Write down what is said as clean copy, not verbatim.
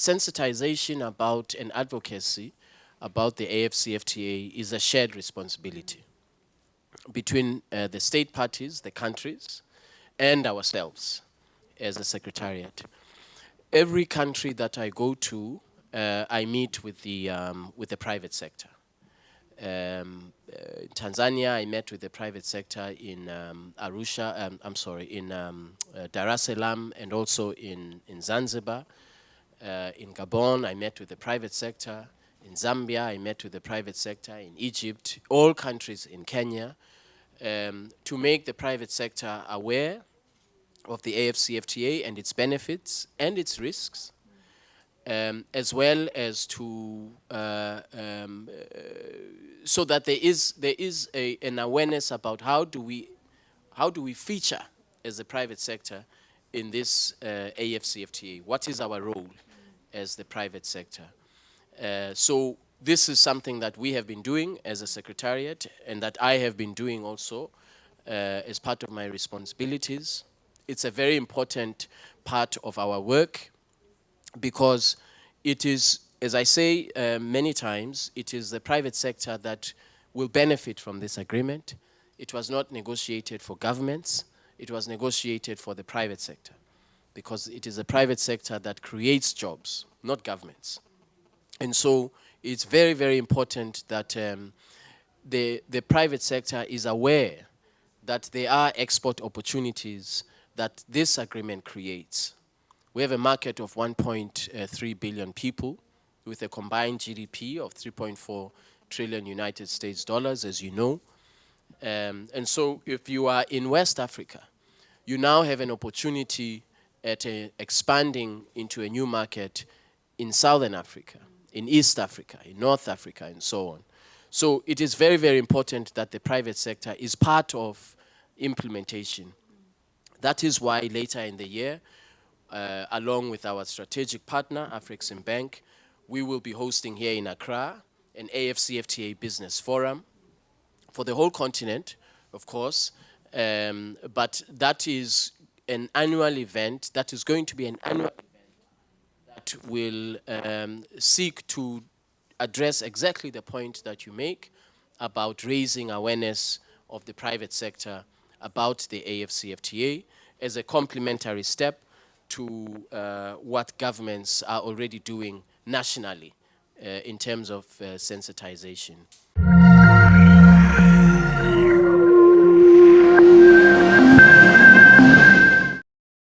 sensitization about and advocacy about the AfCFTA is a shared responsibility between the state parties, the countries, and ourselves as a secretariat. Every country that I go to, I meet with the private sector. In Tanzania, I met with the private sector in Arusha, in Dar es Salaam, and also in Zanzibar. In Gabon, I met with the private sector. In Zambia, I met with the private sector. In Egypt, all countries in Kenya, to make the private sector aware of the AfCFTA and its benefits and its risks, as well as to so that there is an awareness about how do we feature as the private sector in this AfCFTA. What is our role as the private sector? So this is something that we have been doing as a secretariat, and that I have been doing also as part of my responsibilities. It's a very important part of our work, because it is, as I say many times, it is the private sector that will benefit from this agreement. It was not negotiated for governments, it was negotiated for the private sector, because it is the private sector that creates jobs, not governments. And so it's very, very important that the private sector is aware that there are export opportunities that this agreement creates. We have a market of 1.3 billion people with a combined GDP of 3.4 trillion United States dollars, as you know. And so if you are in West Africa, you now have an opportunity at expanding into a new market in Southern Africa, in East Africa, in North Africa, and so on. So it is very, very important that the private sector is part of implementation. That is why later in the year, along with our strategic partner, AfrEximBank, we will be hosting here in Accra an AfCFTA Business Forum for the whole continent, of course, but that is an annual event, that is going to be an annual event that will seek to address exactly the point that you make about raising awareness of the private sector about the AfCFTA as a complementary step to what governments are already doing nationally in terms of sensitization.